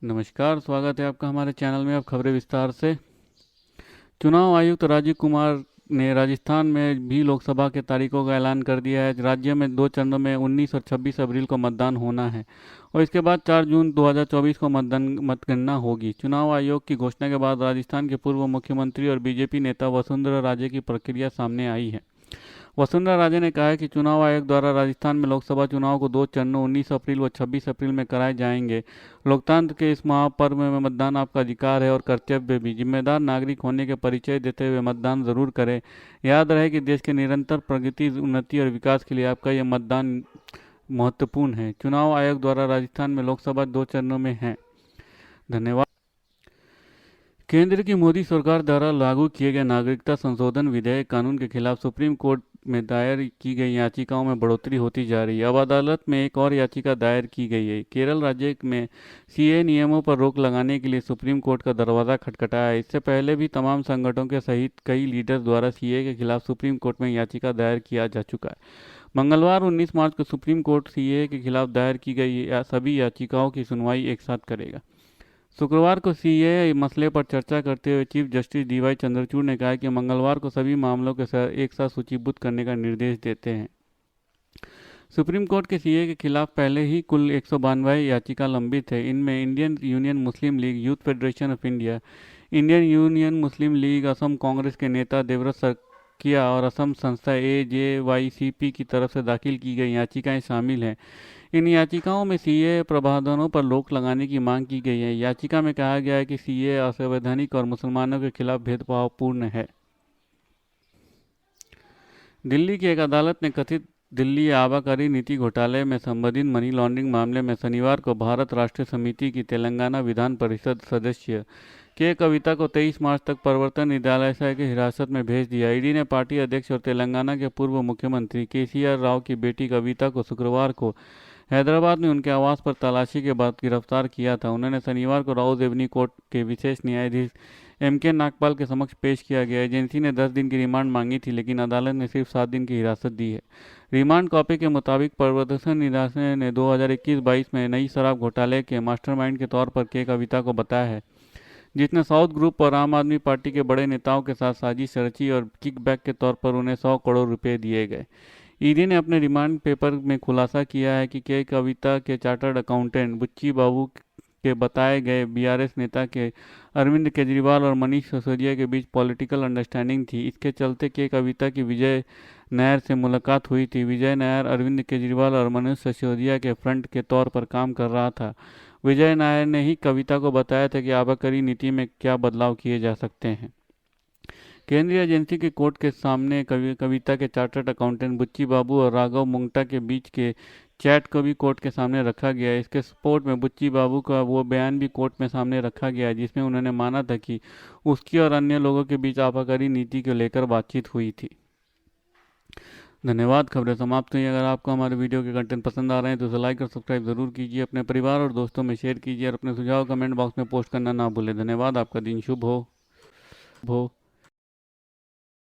नमस्कार, स्वागत है आपका हमारे चैनल में। अब खबरें विस्तार से। चुनाव आयुक्त राजीव कुमार ने राजस्थान में भी लोकसभा के तारीखों का ऐलान कर दिया है। राज्य में 2 चरणों में 19 और 26 अप्रैल को मतदान होना है और इसके बाद 4 जून 2024 को मतगणना होगी। चुनाव आयोग की घोषणा के बाद राजस्थान के पूर्व मुख्यमंत्री और बीजेपी नेता वसुंधरा राजे की प्रक्रिया सामने आई है। वसुंधरा राजे ने कहा है कि चुनाव आयोग द्वारा राजस्थान में लोकसभा चुनाव को 2 चरणों 19 अप्रैल व 26 अप्रैल में कराए जाएंगे। लोकतंत्र के इस महापर्व में मतदान आपका अधिकार है और कर्तव्य भी। जिम्मेदार नागरिक होने के परिचय देते हुए मतदान जरूर करें। याद रहे कि देश के निरंतर प्रगति, उन्नति और विकास के लिए आपका यह मतदान महत्वपूर्ण है। चुनाव आयोग द्वारा राजस्थान में लोकसभा 2 चरणों में है। धन्यवाद। केंद्र की मोदी सरकार द्वारा लागू किए गए नागरिकता संशोधन विधेयक कानून के खिलाफ सुप्रीम कोर्ट में दायर की गई याचिकाओं में बढ़ोतरी होती जा रही है। अब अदालत में एक और याचिका दायर की गई है। केरल राज्य में सीए नियमों पर रोक लगाने के लिए सुप्रीम कोर्ट का दरवाजा खटखटाया है। इससे पहले भी तमाम संगठनों के सहित कई लीडर्स द्वारा सीए के खिलाफ सुप्रीम कोर्ट में याचिका दायर किया जा चुका है। मंगलवार 19 मार्च को सुप्रीम कोर्ट सीए के खिलाफ दायर की गई सभी याचिकाओं की सुनवाई एक साथ करेगा। शुक्रवार को सीएए मसले पर चर्चा करते हुए चीफ जस्टिस डीवाई चंद्रचूड़ ने कहा कि मंगलवार को सभी मामलों के एक साथ सूचीबद्ध करने का निर्देश देते हैं। सुप्रीम कोर्ट के सीए के खिलाफ पहले ही कुल 192 याचिका लंबित है। इनमें Indian union Muslim league, youth federation of India, Indian union Muslim league, Assam Congress के नेता देवव्रत सरकिया और असम संस्था एजेवाईसीपी की तरफ से दाखिल की गई याचिकाएं शामिल हैं। इन याचिकाओं में सीए प्रावधानों पर रोक लगाने की मांग की गई है। याचिका में कहा गया है कि सीए असंवैधानिक और मुसलमानों के खिलाफ भेदभावपूर्ण है। दिल्ली की एक अदालत ने कथित दिल्ली आबकारी नीति घोटाले में संबंधित मनी लॉन्ड्रिंग मामले में शनिवार को भारत राष्ट्रीय समिति की तेलंगाना विधान परिषद सदस्य के कविता को 23 मार्च तक प्रवर्तन निदेशालय की हिरासत में भेज दिया। ईडी ने पार्टी अध्यक्ष और तेलंगाना के पूर्व मुख्यमंत्री केसीआर राव की बेटी कविता को शुक्रवार को हैदराबाद में उनके आवास पर तलाशी के बाद गिरफ्तार किया था। उन्हें शनिवार को राउज एवेन्यू कोर्ट के विशेष न्यायाधीश एमके नागपाल के समक्ष पेश किया गया। एजेंसी ने 10 दिन की रिमांड मांगी थी, लेकिन अदालत ने सिर्फ 7 दिन की हिरासत दी है। रिमांड कॉपी के मुताबिक प्रवर्तन निदेशालय ने 2021-22 में नई शराब घोटाले के मास्टरमाइंड के तौर पर के कविता को बताया है, जिसने साउथ ग्रुप और आम आदमी पार्टी के बड़े नेताओं के साथ साजिश रची और किकबैक के तौर पर उन्हें 100 करोड़ रुपए दिए गए। ईडी ने अपने रिमांड पेपर में खुलासा किया है कि के कविता के चार्टर्ड अकाउंटेंट बुच्ची बाबू के बताए गए बीआरएस नेता के अरविंद केजरीवाल और मनीष सिसोदिया के बीच पॉलिटिकल अंडरस्टैंडिंग थी। इसके चलते के कविता की विजय नायर से मुलाकात हुई थी। विजय नायर अरविंद केजरीवाल और मनीष सिसोदिया के फ्रंट के तौर पर काम कर रहा था। विजय नायर ने ही कविता को बताया था कि आबकारी नीति में क्या बदलाव किए जा सकते हैं। केंद्रीय एजेंसी के कोर्ट के सामने कविता के चार्टर्ड अकाउंटेंट बुच्ची बाबू और राघव मुंगटा के बीच के चैट को भी कोर्ट के सामने रखा गया। इसके सपोर्ट में बुच्ची बाबू का वो बयान भी कोर्ट में सामने रखा गया, जिसमें उन्होंने माना था कि उसकी और अन्य लोगों के बीच आबकारी नीति को लेकर बातचीत हुई थी। धन्यवाद। खबरें समाप्त हुई। अगर आपको हमारे वीडियो के कंटेंट पसंद आ रहे हैं तो उसे लाइक और सब्सक्राइब जरूर कीजिए। अपने परिवार और दोस्तों में शेयर कीजिए और अपने सुझाव कमेंट बॉक्स में पोस्ट करना ना भूलें। धन्यवाद। आपका दिन शुभ हो।